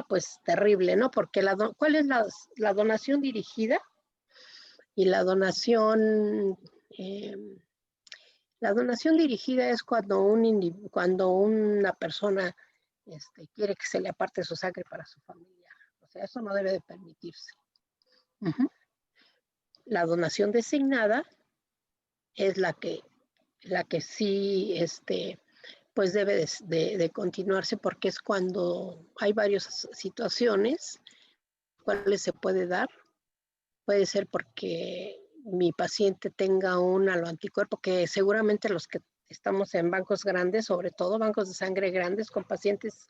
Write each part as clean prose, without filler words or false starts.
pues terrible, ¿no? Porque ¿cuál es la donación dirigida? Y la donación dirigida es cuando una persona quiere que se le aparte su sangre para su familia. O sea, eso no debe de permitirse. Uh-huh. La donación designada es la que sí, pues debe de continuarse, porque es cuando hay varias situaciones cuales se puede dar. Puede ser porque mi paciente tenga un anticuerpo, que seguramente los que estamos en bancos grandes, sobre todo bancos de sangre grandes con pacientes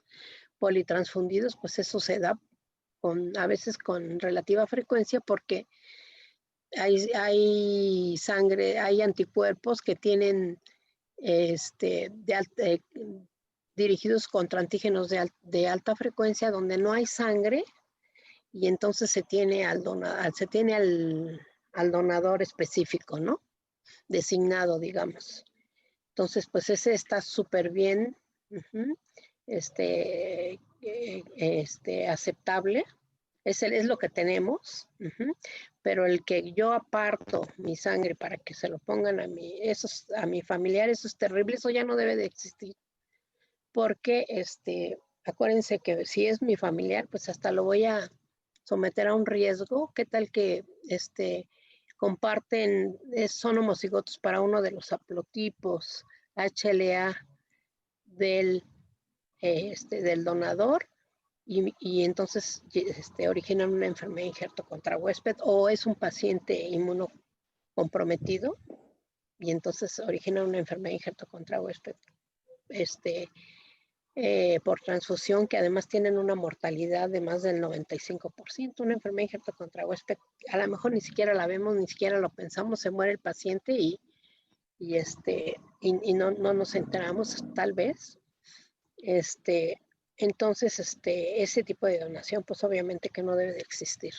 politransfundidos, pues eso se da a veces con relativa frecuencia, porque hay sangre, hay anticuerpos que tienen dirigidos contra antígenos de alta frecuencia, donde no hay sangre, y entonces se tiene al donador específico, ¿no? Designado, digamos. Entonces, pues ese está súper bien, aceptable. Es lo que tenemos, pero el que yo aparto mi sangre para que se lo pongan a mi familiar, eso es terrible, eso ya no debe de existir, porque acuérdense que si es mi familiar, pues hasta lo voy a someter a un riesgo. ¿Qué tal que comparten, son homocigotos para uno de los haplotipos HLA del donador, y entonces originan una enfermedad injerto contra huésped, o es un paciente inmunocomprometido y entonces origina una enfermedad injerto contra huésped por transfusión, que además tienen una mortalidad de más del 95%, una enfermedad injerto contra huésped, a lo mejor ni siquiera la vemos, ni siquiera lo pensamos, se muere el paciente y no nos enteramos tal vez. Entonces, ese tipo de donación, pues obviamente que no debe de existir.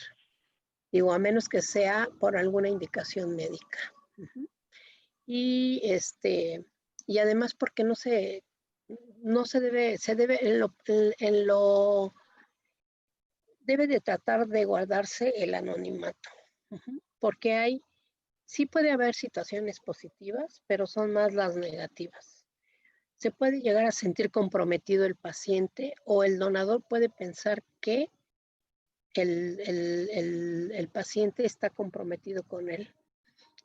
Digo, a menos que sea por alguna indicación médica. Y además porque no se debe, debe de tratar de guardarse el anonimato. Porque sí puede haber situaciones positivas, pero son más las negativas. Se puede llegar a sentir comprometido el paciente, o el donador puede pensar que el paciente está comprometido con él.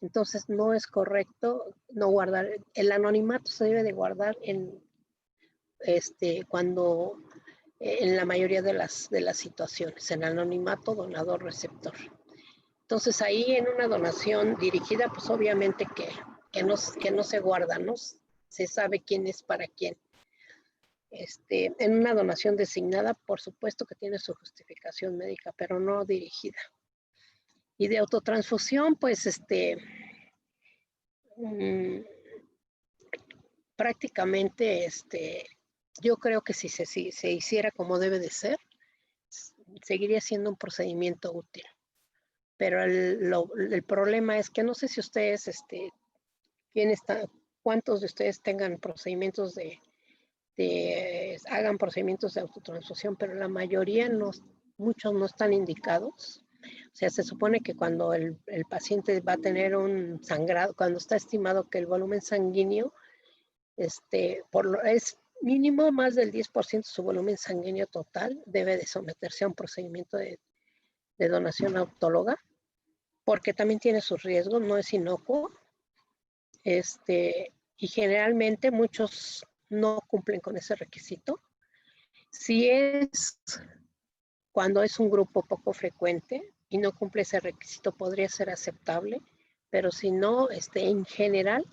Entonces no es correcto no guardar. El anonimato se debe de guardar cuando en la mayoría de las situaciones, en anonimato donador-receptor. Entonces ahí en una donación dirigida, pues obviamente que no se guarda, ¿no? Se sabe quién es para quién. En una donación designada, por supuesto que tiene su justificación médica, pero no dirigida. Y de autotransfusión, pues prácticamente yo creo que si se hiciera como debe de ser, seguiría siendo un procedimiento útil. Pero el problema es que no sé si ustedes, cuántos de ustedes tengan procedimientos hagan procedimientos de autotransfusión, pero la mayoría muchos no están indicados. O sea, se supone que cuando el paciente va a tener un sangrado, cuando está estimado que el volumen sanguíneo es mínimo más del 10% de su volumen sanguíneo total, debe de someterse a un procedimiento de donación autóloga, porque también tiene sus riesgos, no es inocuo. Y generalmente muchos no cumplen con ese requisito. Si es cuando es un grupo poco frecuente y no cumple ese requisito, podría ser aceptable, pero si no, en general,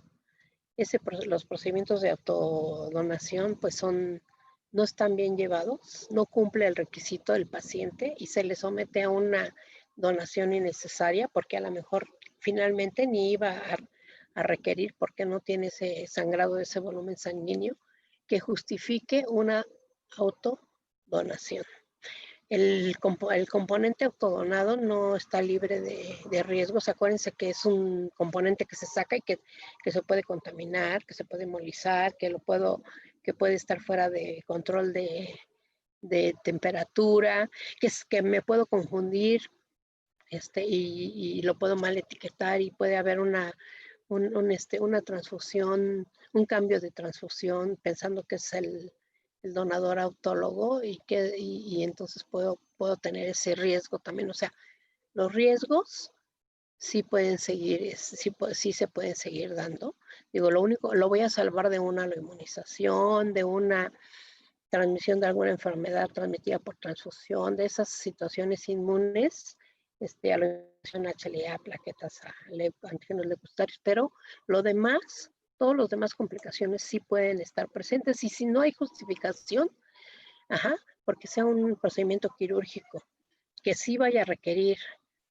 los procedimientos de autodonación pues no están bien llevados, no cumple el requisito del paciente y se le somete a una donación innecesaria, porque a lo mejor finalmente ni iba a requerir, porque no tiene ese sangrado de ese volumen sanguíneo que justifique una autodonación. El componente autodonado no está libre de riesgos. Acuérdense que es un componente que se saca y que se puede contaminar, que se puede hemolizar, que puede estar fuera de control de temperatura, que me puedo confundir y lo puedo mal etiquetar y puede haber una transfusión, un cambio de transfusión pensando que es el donador autólogo y entonces puedo tener ese riesgo también. O sea, los riesgos sí pueden seguir, sí se pueden seguir dando. Digo, lo voy a salvar de una inmunización, de una transmisión de alguna enfermedad transmitida por transfusión, de esas situaciones inmunes, a la infección HLA, plaquetas, antígenos leucocitarios, pero lo demás, todas las demás complicaciones sí pueden estar presentes y si no hay justificación, porque sea un procedimiento quirúrgico que sí vaya a requerir,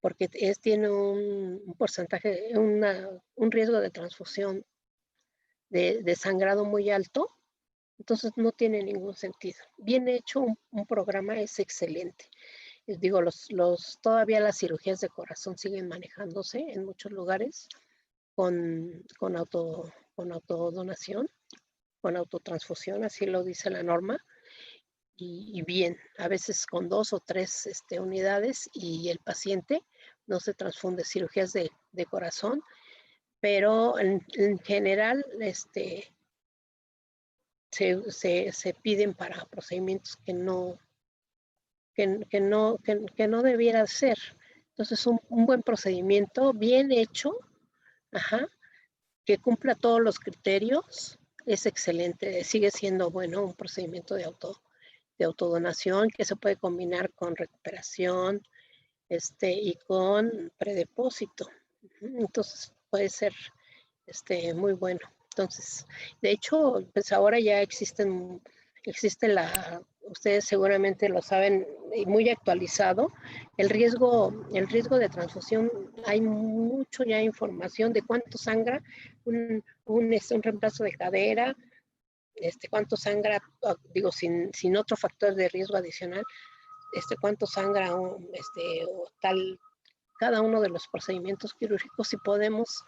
porque tiene un porcentaje, un riesgo de transfusión de sangrado muy alto, entonces no tiene ningún sentido. Bien hecho, un programa es excelente. Digo, todavía las cirugías de corazón siguen manejándose en muchos lugares con autodonación, con autotransfusión, así lo dice la norma. Y bien, a veces con 2 o 3 unidades y el paciente no se transfunde cirugías de corazón, pero en general se piden para procedimientos que no debiera ser. Entonces, un buen procedimiento, bien hecho, que cumpla todos los criterios, es excelente. Sigue siendo bueno un procedimiento de autodonación que se puede combinar con recuperación y con predepósito. Entonces, puede ser muy bueno. Entonces, de hecho, pues ahora ya existe ustedes seguramente lo saben, muy actualizado, el riesgo de transfusión, hay mucho ya información de cuánto sangra un reemplazo de cadera, cuánto sangra, digo, sin otro factor de riesgo adicional, cuánto sangra o tal, cada uno de los procedimientos quirúrgicos, si podemos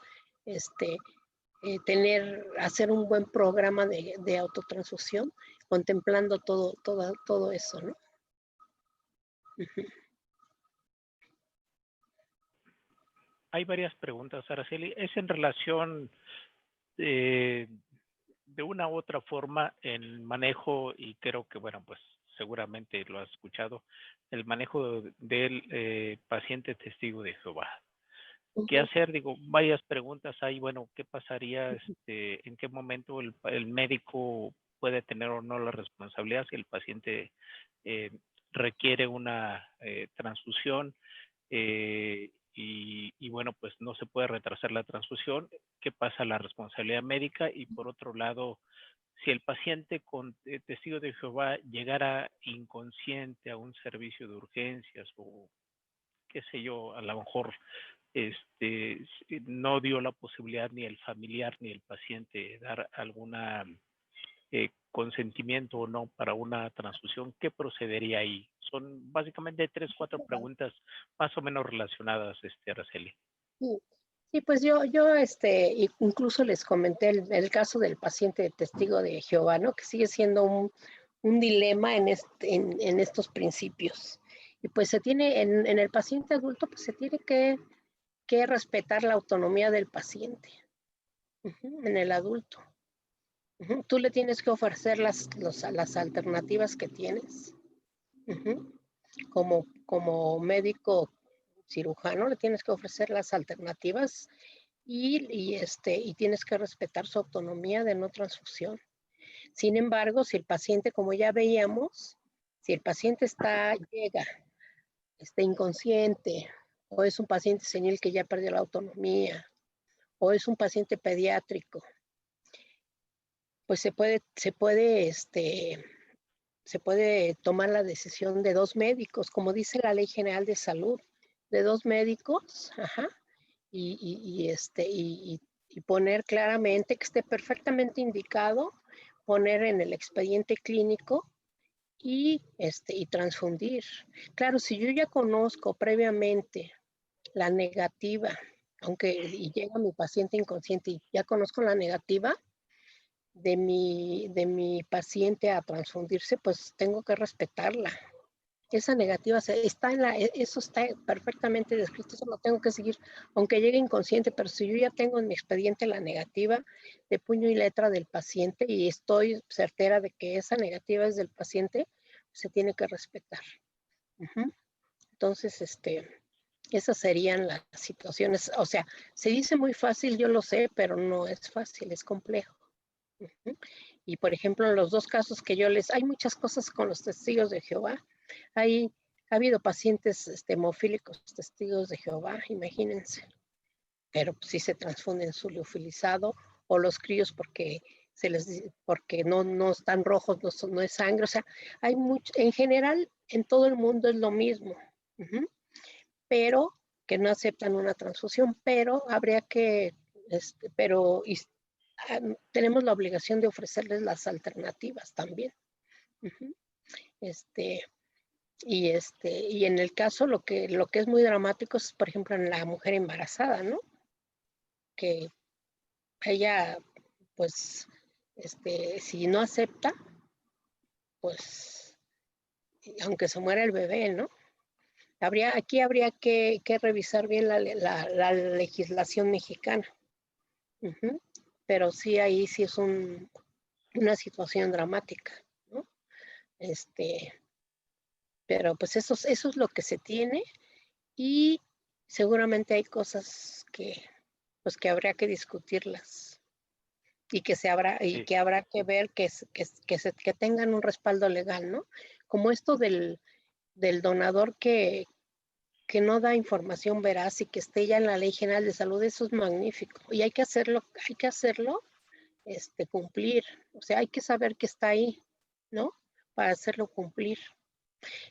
hacer un buen programa de autotransfusión, contemplando todo eso, ¿no? Hay varias preguntas, Araceli. Es en relación de una u otra forma el manejo, y creo que, bueno, pues seguramente lo has escuchado, el manejo del paciente testigo de Jehová. ¿Qué hacer? Digo, varias preguntas hay. Bueno, ¿qué pasaría? ¿En qué momento el médico puede tener o no la responsabilidad si el paciente requiere una transfusión? Y bueno, pues no se puede retrasar la transfusión. ¿Qué pasa? La responsabilidad médica. Y por otro lado, si el paciente con testigo de Jehová llegara inconsciente a un servicio de urgencias o qué sé yo, a lo mejor no dio la posibilidad ni el familiar ni el paciente dar alguna consentimiento o no para una transfusión, ¿qué procedería ahí? Son básicamente 3, 4 preguntas más o menos relacionadas, Araceli. Sí, pues yo incluso les comenté el caso del paciente testigo de Jehová, ¿no? Que sigue siendo un dilema en estos principios. Y pues se tiene, en el paciente adulto, pues se tiene que respetar la autonomía del paciente. En el adulto. Tú le tienes que ofrecer las alternativas que tienes. Como médico cirujano le tienes que ofrecer las alternativas y tienes que respetar su autonomía de no transfusión. Sin embargo, si el paciente, como ya veíamos, si el paciente llega inconsciente, o es un paciente senil que ya perdió la autonomía, o es un paciente pediátrico, pues se puede tomar la decisión de 2 médicos, como dice la Ley General de Salud, de 2 médicos, y poner claramente que esté perfectamente indicado, poner en el expediente clínico y transfundir. Claro, si yo ya conozco previamente la negativa, y llega mi paciente inconsciente y ya conozco la negativa, de mi paciente a transfundirse, pues tengo que respetarla. Esa negativa está eso está perfectamente descrito, eso lo tengo que seguir, aunque llegue inconsciente, pero si yo ya tengo en mi expediente la negativa de puño y letra del paciente y estoy certera de que esa negativa es del paciente, se tiene que respetar. Entonces, esas serían las situaciones. O sea, se dice muy fácil, yo lo sé, pero no es fácil, es complejo. Y por ejemplo, en los dos casos que hay muchas cosas con los testigos de Jehová. Ha habido pacientes hemofílicos, testigos de Jehová, imagínense. Pero pues, sí se transfunden su liofilizado o los críos porque no están rojos, no es sangre. O sea, hay mucho, en general, en todo el mundo es lo mismo. Pero que no aceptan una transfusión, pero habría que, tenemos la obligación de ofrecerles las alternativas también. Y en el caso lo que es muy dramático es, por ejemplo, en la mujer embarazada, ¿no? Que ella, pues, si no acepta, pues, aunque se muera el bebé, ¿no? Aquí habría que revisar bien la legislación mexicana. Pero sí, ahí sí es una situación dramática, ¿no? Pero pues eso es lo que se tiene y seguramente hay cosas pues que habría que discutirlas y que habrá que ver que tengan un respaldo legal, ¿no? Como esto del donador que no da información veraz y que esté ya en la Ley General de Salud, eso es magnífico. Y hay que hacerlo cumplir. O sea, hay que saber que está ahí, ¿no? Para hacerlo cumplir.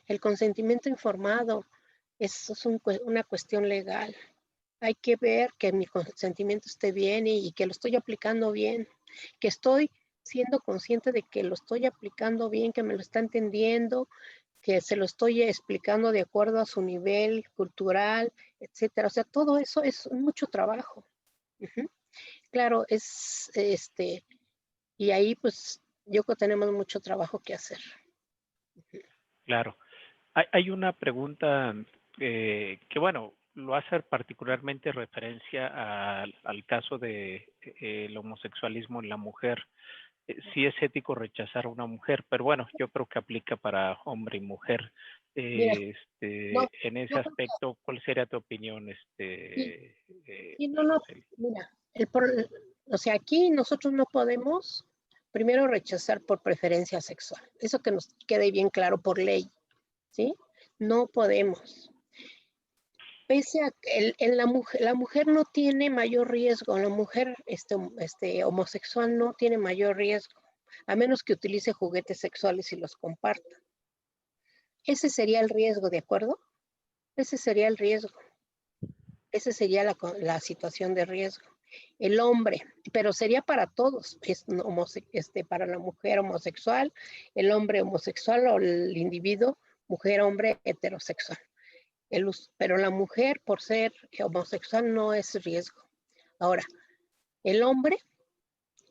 El consentimiento informado, eso es una cuestión legal. Hay que ver que mi consentimiento esté bien y que lo estoy aplicando bien, que estoy siendo consciente de que lo estoy aplicando bien, que me lo está entendiendo, que se lo estoy explicando de acuerdo a su nivel cultural, etcétera. O sea, todo eso es mucho trabajo. Claro, y ahí pues yo creo que tenemos mucho trabajo que hacer. Claro. Hay una pregunta que, bueno, lo hace particularmente referencia al caso de el homosexualismo en la mujer. Sí es ético rechazar a una mujer, pero bueno, yo creo que aplica para hombre y mujer. Mira, no, En ese yo creo aspecto, ¿cuál sería tu opinión, que sí, no, Roseli? mira, o sea, aquí nosotros no podemos primero rechazar por preferencia sexual. Eso que nos quede bien claro por ley, ¿sí? No podemos. Pese a que la mujer no tiene mayor riesgo, la mujer homosexual no tiene mayor riesgo, a menos que utilice juguetes sexuales y los comparta. Ese sería el riesgo, ¿de acuerdo? Ese sería el riesgo. Esa sería la situación de riesgo. El hombre, pero sería para todos, para la mujer homosexual, el hombre homosexual o el individuo, mujer, hombre heterosexual. Pero la mujer, por ser homosexual, no es riesgo. Ahora, el hombre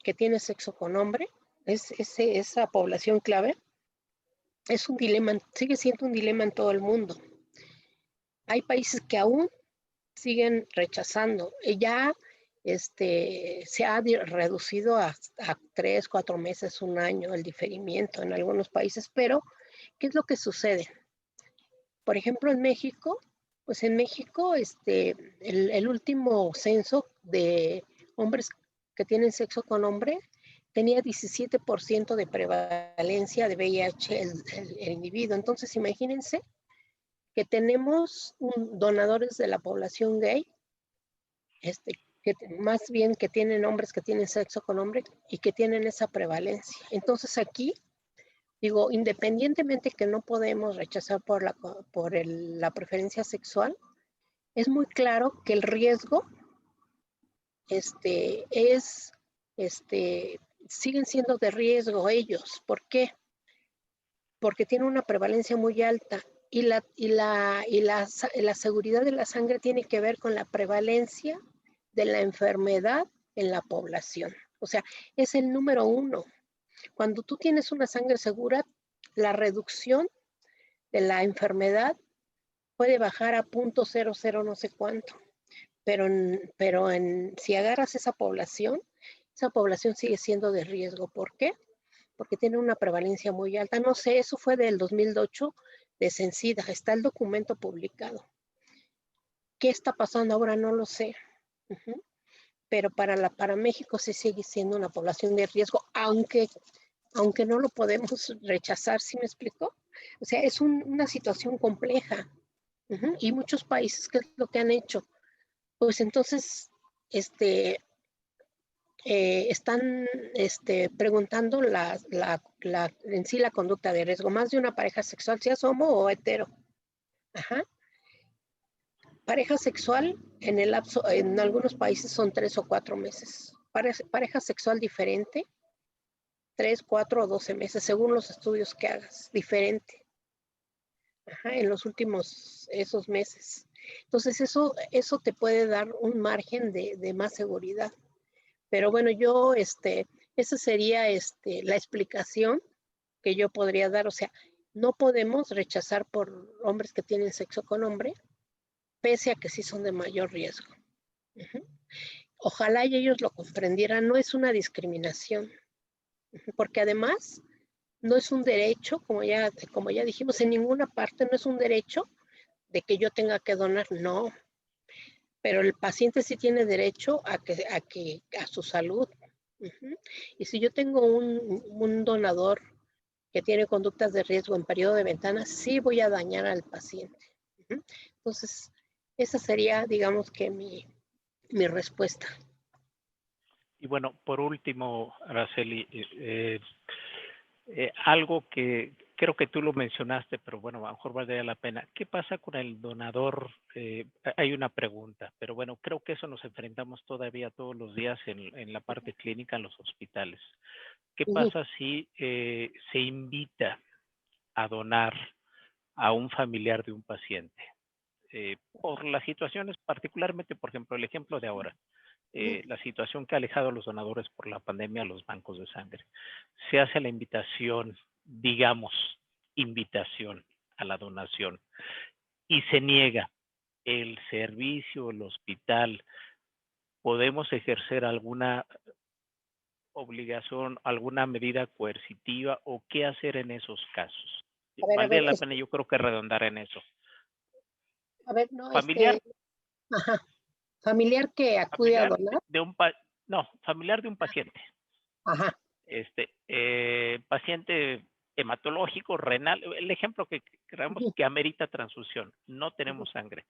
que tiene sexo con hombre, esa población clave, es un dilema, sigue siendo un dilema en todo el mundo. Hay países que aún siguen rechazando. Ya se ha reducido a 3, 4 meses, un año el diferimiento en algunos países, pero ¿qué es lo que sucede? Por ejemplo, en México, pues en México el último censo de hombres que tienen sexo con hombre tenía 17% de prevalencia de VIH el individuo. Entonces, imagínense que tenemos donadores de la población gay, más bien que tienen hombres que tienen sexo con hombre y que tienen esa prevalencia. Entonces aquí, digo, independientemente que no podemos rechazar por la preferencia sexual, es muy claro que el riesgo siguen siendo de riesgo ellos. ¿Por qué? Porque tienen una prevalencia muy alta y la seguridad de la sangre tiene que ver con la prevalencia de la enfermedad en la población. O sea, es el número 1. Cuando tú tienes una sangre segura, la reducción de la enfermedad puede bajar a 0.00 no sé cuánto. Pero si agarras esa población sigue siendo de riesgo. ¿Por qué? Porque tiene una prevalencia muy alta. No sé, eso fue del 2008 de Censida, está el documento publicado. ¿Qué está pasando ahora? No lo sé. Pero para México sí sigue siendo una población de riesgo, aunque no lo podemos rechazar, ¿sí me explico? O sea, es una situación compleja. Y muchos países, ¿qué es lo que han hecho? Pues entonces, están preguntando en sí la conducta de riesgo, más de una pareja sexual, sea homo o hetero. Ajá. Pareja sexual en algunos países son 3 o 4 meses. Pareja sexual diferente, 3, 4 o 12 meses, según los estudios que hagas, diferente. Ajá, en los últimos esos meses. Entonces eso te puede dar un margen de más seguridad. Pero bueno, esa sería la explicación que yo podría dar. O sea, no podemos rechazar por hombres que tienen sexo con hombre, pese a que sí son de mayor riesgo. Ojalá y ellos lo comprendieran, no es una discriminación, porque además no es un derecho, como ya dijimos, en ninguna parte no es un derecho de que yo tenga que donar, no. Pero el paciente sí tiene derecho a su salud. Y si yo tengo un donador que tiene conductas de riesgo en periodo de ventana, sí voy a dañar al paciente. Entonces, esa sería, digamos que mi respuesta. Y bueno, por último, Araceli, algo que creo que tú lo mencionaste, pero bueno, a lo mejor valdría la pena. ¿Qué pasa con el donador? Hay una pregunta, pero bueno, creo que eso nos enfrentamos todavía todos los días en la parte clínica en los hospitales. ¿Qué pasa si se invita a donar a un familiar de un paciente? Por las situaciones, particularmente, por ejemplo, el ejemplo de ahora, la situación que ha alejado a los donadores por la pandemia a los bancos de sangre. Se hace la invitación, digamos, invitación a la donación y se niega el servicio, el hospital. ¿Podemos ejercer alguna obligación, alguna medida coercitiva o qué hacer en esos casos? A Valdría ver, la pena, yo creo que redondar en eso. no, Familiar, ajá, familiar que acude a familiar donar, no, familiar de un paciente. ajá, Paciente hematológico, renal, el ejemplo que creamos que amerita transfusión, no tenemos sangre.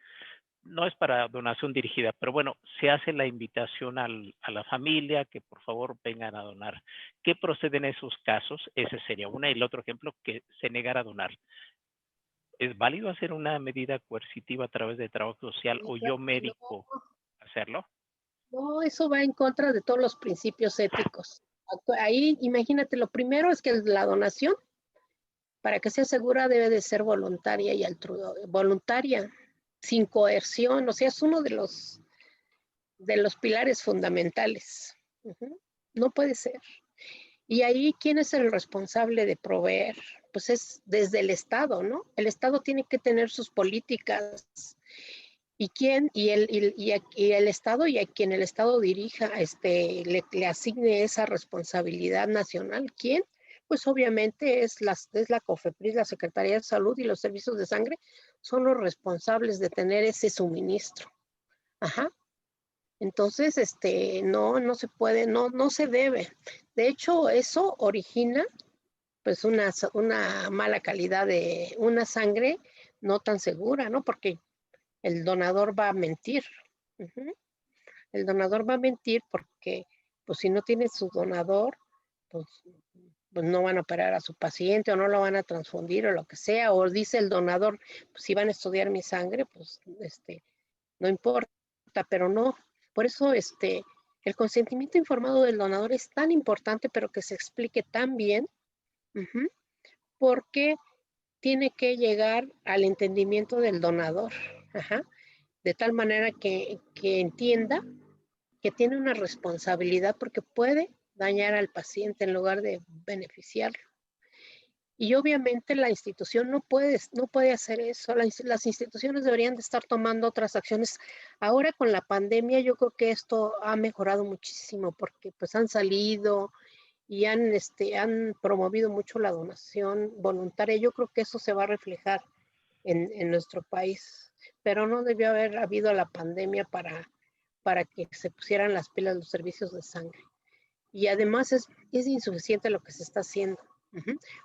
No es para donación dirigida, pero bueno, se hace la invitación a la familia que por favor vengan a donar. ¿Qué procede en esos casos? Ese sería una. Y el otro ejemplo, que se negara a donar. ¿Es válido hacer una medida coercitiva a través de trabajo social o yo claro que no. médico hacerlo? No, eso va en contra de todos los principios éticos. Ahí, imagínate, lo primero es que la donación, para que sea segura, debe de ser voluntaria y voluntaria, sin coerción. O sea, es uno de los pilares fundamentales. No puede ser. Y ahí, ¿quién es el responsable de proveer? Pues es desde el Estado, ¿no? El Estado tiene que tener sus políticas. ¿Y quién? Y el Estado, y a quien el Estado dirija, le asigne esa responsabilidad nacional. ¿Quién? Pues obviamente es la COFEPRIS, la Secretaría de Salud y los servicios de sangre son los responsables de tener ese suministro. Ajá. Entonces, no se puede, no se debe. De hecho, eso origina pues una mala calidad de una sangre no tan segura, ¿no? Porque el donador va a mentir. El donador va a mentir porque, pues si no tiene su donador, pues, pues no van a operar a su paciente o no lo van a transfundir o lo que sea, o dice el donador, pues si van a estudiar mi sangre, pues no importa, pero no. Por eso el consentimiento informado del donador es tan importante, pero que se explique tan bien, porque tiene que llegar al entendimiento del donador, de tal manera que entienda que tiene una responsabilidad porque puede dañar al paciente en lugar de beneficiarlo. Y obviamente la institución no puede hacer eso. Las instituciones deberían de estar tomando otras acciones. Ahora con la pandemia yo creo que esto ha mejorado muchísimo porque pues han salido y han promovido mucho la donación voluntaria. Yo creo que eso se va a reflejar en nuestro país, pero no debió haber habido la pandemia para que se pusieran las pilas los servicios de sangre. Y además es insuficiente lo que se está haciendo.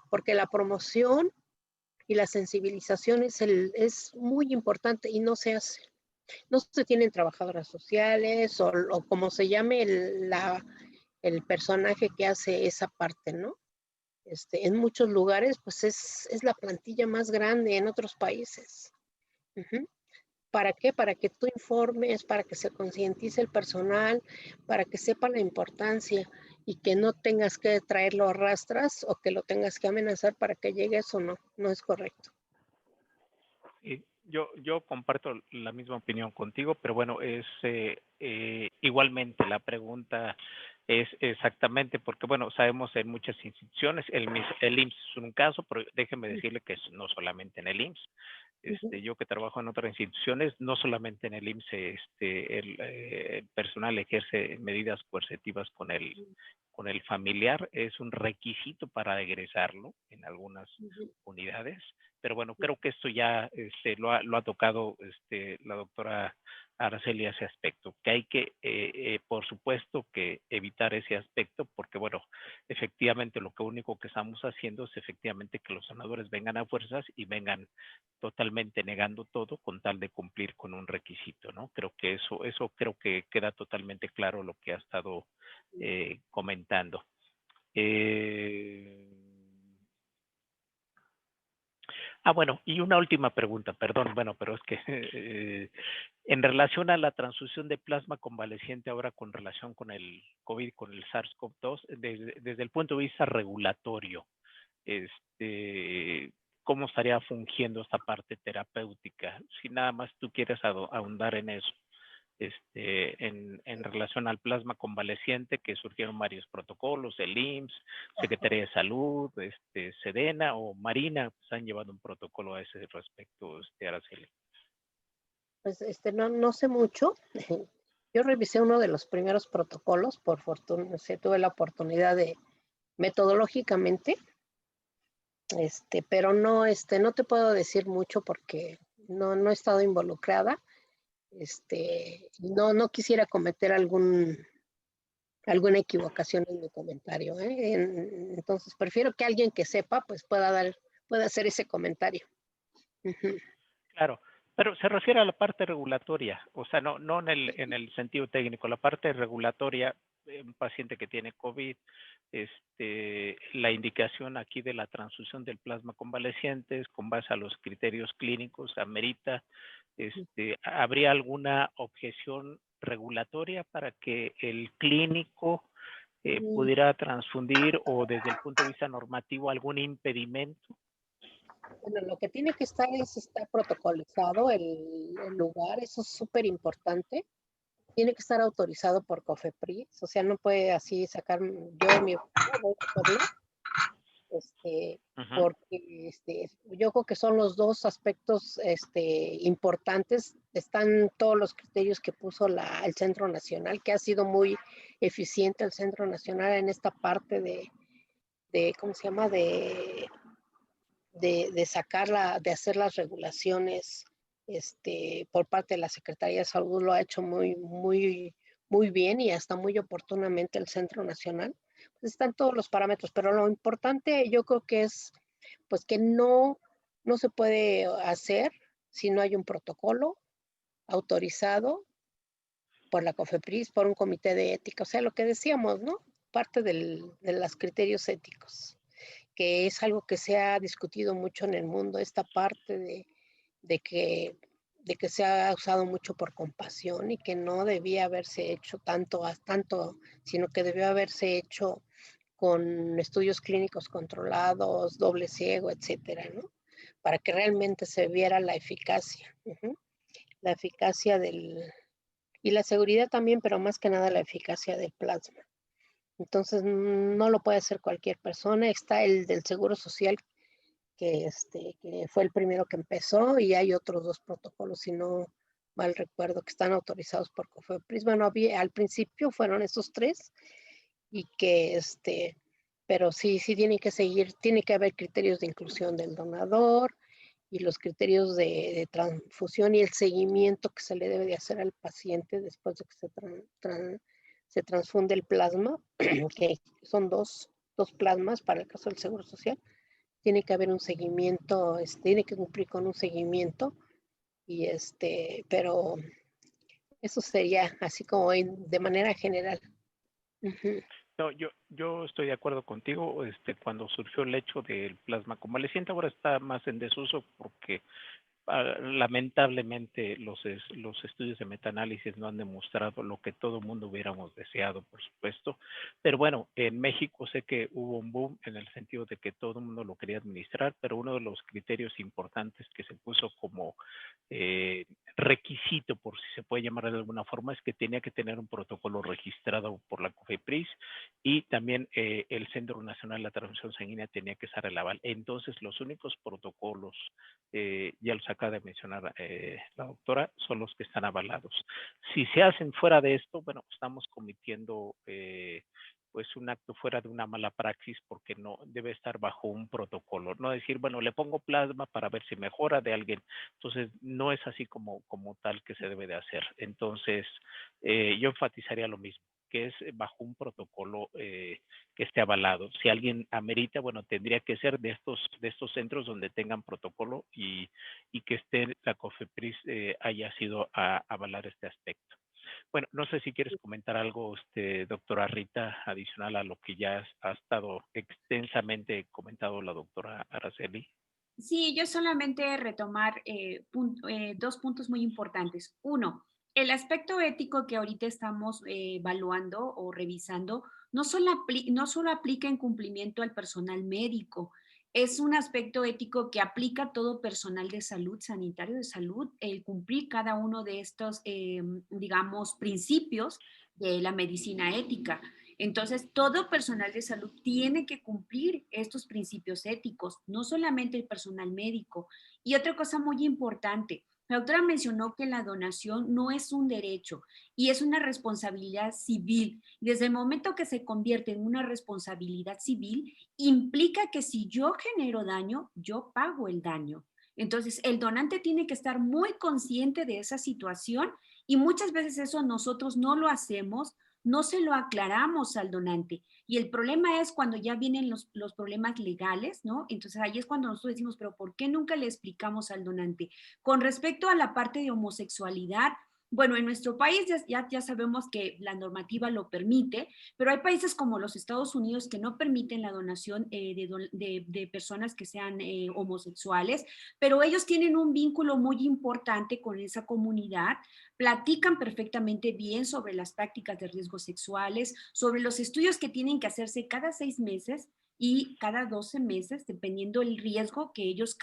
Porque la promoción y la sensibilización es muy importante y no se hace. No se tienen trabajadoras sociales o como se llame el personaje que hace esa parte, ¿no? En muchos lugares, pues es la plantilla más grande en otros países. ¿Para qué? Para que tú informes, para que se concientice el personal, para que sepa la importancia y que no tengas que traerlo a rastras o que lo tengas que amenazar para que llegue, eso no es correcto. Y yo comparto la misma opinión contigo, pero bueno, es igualmente la pregunta es exactamente porque, bueno, sabemos en muchas instituciones, el IMSS es un caso, pero déjeme decirle que no solamente en el IMSS. Yo que trabajo en otras instituciones, no solamente en el IMSS, el personal ejerce medidas coercitivas con el familiar, es un requisito para egresarlo en algunas unidades. Pero bueno, creo que esto ya lo ha tocado la doctora Araceli ese aspecto, que hay que, por supuesto, que evitar ese aspecto, porque bueno, efectivamente lo único que estamos haciendo es efectivamente que los sanadores vengan a fuerzas y vengan totalmente negando todo con tal de cumplir con un requisito, ¿no? Creo que eso creo que queda totalmente claro lo que ha estado comentando. Bueno, y una última pregunta, perdón, bueno, pero es que en relación a la transfusión de plasma convaleciente ahora con relación con el COVID, con el SARS-CoV-2, desde el punto de vista regulatorio, ¿cómo estaría fungiendo esta parte terapéutica? Si nada más tú quieres ahondar en eso. En relación al plasma convaleciente, que surgieron varios protocolos, el IMSS, Secretaría de Salud, Sedena o Marina, pues han llevado un protocolo a ese respecto, Araceli. Pues no sé mucho. Yo revisé uno de los primeros protocolos, por fortuna, tuve la oportunidad de metodológicamente, pero no te puedo decir mucho porque no he estado involucrada. No quisiera cometer alguna equivocación en mi comentario, ¿eh? Entonces prefiero que alguien que sepa pues pueda hacer ese comentario. Claro, pero se refiere a la parte regulatoria, o sea, no en el sentido técnico, la parte regulatoria, un paciente que tiene COVID, la indicación aquí de la transfusión del plasma convalecientes con base a los criterios clínicos amerita, ¿habría alguna objeción regulatoria para que el clínico pudiera transfundir o desde el punto de vista normativo algún impedimento? Bueno, lo que tiene que estar está protocolizado el lugar, eso es súper importante. Tiene que estar autorizado por COFEPRIS, o sea, no puede así sacar yo mi voy a hacerlo, porque yo creo que son los dos aspectos importantes. Están todos los criterios que puso el Centro Nacional, que ha sido muy eficiente el Centro Nacional en esta parte de ¿cómo se llama? De de hacer las regulaciones por parte de la Secretaría de Salud. Lo ha hecho muy bien y hasta muy oportunamente el Centro Nacional. Pues están todos los parámetros, pero lo importante yo creo que es pues que no se puede hacer si no hay un protocolo autorizado por la COFEPRIS, por un comité de ética, o sea, lo que decíamos, ¿no? Parte de los criterios éticos, que es algo que se ha discutido mucho en el mundo, esta parte de que se ha usado mucho por compasión y que no debía haberse hecho tanto, sino que debió haberse hecho con estudios clínicos controlados, doble ciego, etcétera, ¿no? Para que realmente se viera la eficacia, la eficacia y la seguridad también, pero más que nada la eficacia del plasma. Entonces, no lo puede hacer cualquier persona. Está el del Seguro Social, que fue el primero que empezó, y hay otros 2 protocolos, si no mal recuerdo, que están autorizados por COFEPRIS. Bueno, al principio fueron esos 3 y pero sí tienen que seguir, tiene que haber criterios de inclusión del donador y los criterios de transfusión y el seguimiento que se le debe de hacer al paciente después de que se transfunde el plasma, que son dos plasmas para el caso del Seguro Social. Tiene que haber un seguimiento, tiene que cumplir con un seguimiento y pero eso sería así como de manera general. Ujú. No, yo estoy de acuerdo contigo. Cuando surgió el hecho del plasma convaleciente, ahora está más en desuso porque lamentablemente los estudios de metaanálisis no han demostrado lo que todo el mundo hubiéramos deseado, por supuesto. Pero bueno, en México sé que hubo un boom en el sentido de que todo el mundo lo quería administrar, pero uno de los criterios importantes que se puso como eh, requisito, por si se puede llamar de alguna forma, es que tenía que tener un protocolo registrado por la COFEPRIS y también el Centro Nacional de la Transfusión Sanguínea tenía que estar el aval. Entonces, los únicos protocolos, ya los acaba de mencionar la doctora, son los que están avalados. Si se hacen fuera de esto, bueno, estamos cometiendo pues un acto fuera de una mala praxis porque no debe estar bajo un protocolo, no decir, bueno, le pongo plasma para ver si mejora de alguien. Entonces, no es así como tal que se debe de hacer. Entonces, yo enfatizaría lo mismo, que es bajo un protocolo que esté avalado. Si alguien amerita, bueno, tendría que ser de estos centros donde tengan protocolo y que esté la COFEPRIS haya sido a avalar este aspecto. Bueno, no sé si quieres comentar algo, doctora Rita, adicional a lo que ya ha estado extensamente comentado la doctora Araceli. Sí, yo solamente retomar 2 puntos muy importantes. Uno, el aspecto ético que ahorita estamos evaluando o revisando no solo aplica en cumplimiento al personal médico, es un aspecto ético que aplica a todo personal de salud, sanitario de salud, el cumplir cada uno de estos, digamos, principios de la medicina ética. Entonces, todo personal de salud tiene que cumplir estos principios éticos, no solamente el personal médico. Y otra cosa muy importante, la doctora mencionó que la donación no es un derecho y es una responsabilidad civil. Desde el momento que se convierte en una responsabilidad civil, implica que si yo genero daño, yo pago el daño. Entonces, el donante tiene que estar muy consciente de esa situación y muchas veces eso nosotros no lo hacemos, no se lo aclaramos al donante. Y el problema es cuando ya vienen los problemas legales, ¿no? Entonces ahí es cuando nosotros decimos, pero ¿por qué nunca le explicamos al donante? Con respecto a la parte de homosexualidad, bueno, en nuestro país ya sabemos que la normativa lo permite, pero hay países como los Estados Unidos que no permiten la donación de personas que sean homosexuales, pero ellos tienen un vínculo muy importante con esa comunidad, platican perfectamente bien sobre las prácticas de riesgos sexuales, sobre los estudios que tienen que hacerse cada 6 meses y cada 12 meses, dependiendo del riesgo que ellos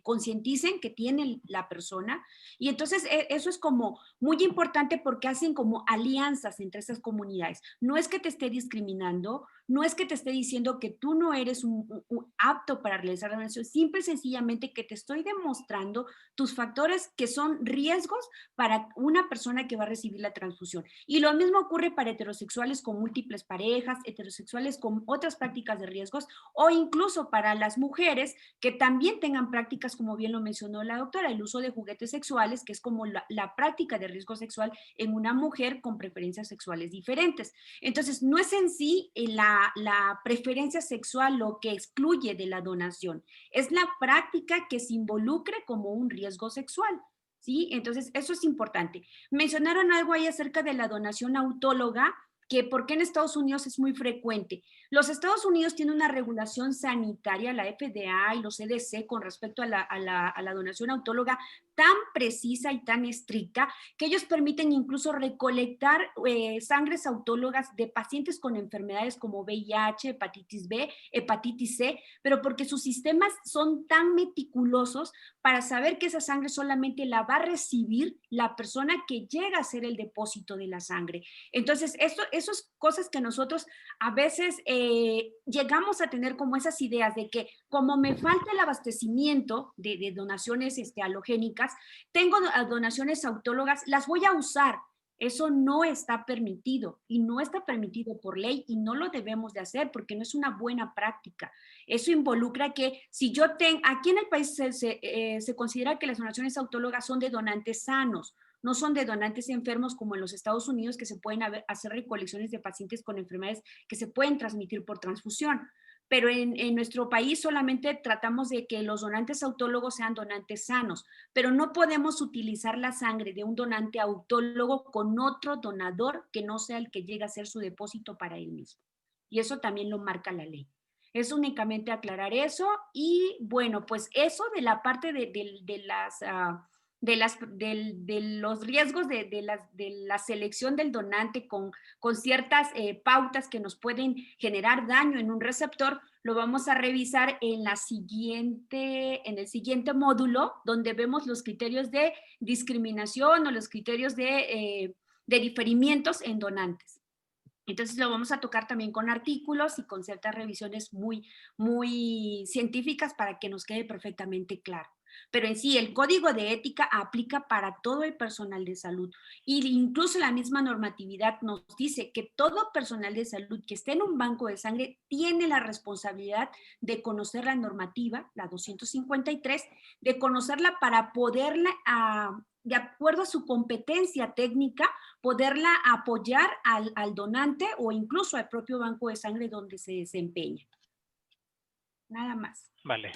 concienticen que tiene la persona. Y entonces eso es como muy importante porque hacen como alianzas entre esas comunidades. No es que te esté discriminando, no es que te esté diciendo que tú no eres un apto para realizar la donación, simple y sencillamente que te estoy demostrando tus factores que son riesgos para una persona que va a recibir la transfusión. Y lo mismo ocurre para heterosexuales con múltiples parejas, heterosexuales con otras prácticas de riesgos o incluso para las mujeres que también tengan prácticas, como bien lo mencionó la doctora, el uso de juguetes sexuales, que es como la práctica de riesgo sexual en una mujer con preferencias sexuales diferentes. Entonces, no es en sí la preferencia sexual lo que excluye de la donación, es la práctica que se involucre como un riesgo sexual. ¿Sí? Entonces, eso es importante. Mencionaron algo ahí acerca de la donación autóloga, que por qué en Estados Unidos es muy frecuente. Los Estados Unidos tienen una regulación sanitaria, la FDA y los CDC, con respecto a la donación autóloga, tan precisa y tan estricta que ellos permiten incluso recolectar sangres autólogas de pacientes con enfermedades como VIH, hepatitis B, hepatitis C, pero porque sus sistemas son tan meticulosos para saber que esa sangre solamente la va a recibir la persona que llega a hacer el depósito de la sangre. Entonces, esas cosas que nosotros a veces llegamos a tener como esas ideas de que como me falta el abastecimiento de donaciones halogénicas, tengo donaciones autólogas, las voy a usar. Eso no está permitido y no está permitido por ley y no lo debemos de hacer porque no es una buena práctica. Eso involucra que si yo tengo, aquí en el país se considera que las donaciones autólogas son de donantes sanos, no son de donantes enfermos como en los Estados Unidos, que se pueden hacer recolecciones de pacientes con enfermedades que se pueden transmitir por transfusión. Pero en nuestro país solamente tratamos de que los donantes autólogos sean donantes sanos, pero no podemos utilizar la sangre de un donante autólogo con otro donador que no sea el que llegue a ser su depósito para él mismo. Y eso también lo marca la ley. Es únicamente aclarar eso y bueno, pues eso de la parte de los riesgos de la selección del donante con ciertas pautas que nos pueden generar daño en un receptor, lo vamos a revisar en el siguiente módulo, donde vemos los criterios de discriminación o los criterios de diferimientos en donantes. Entonces lo vamos a tocar también con artículos y con ciertas revisiones muy, muy científicas para que nos quede perfectamente claro. Pero en sí, el código de ética aplica para todo el personal de salud. Y incluso la misma normatividad nos dice que todo personal de salud que esté en un banco de sangre tiene la responsabilidad de conocer la normativa, la 253, de conocerla para poderla, de acuerdo a su competencia técnica, poderla apoyar al donante o incluso al propio banco de sangre donde se desempeña. Nada más. Vale.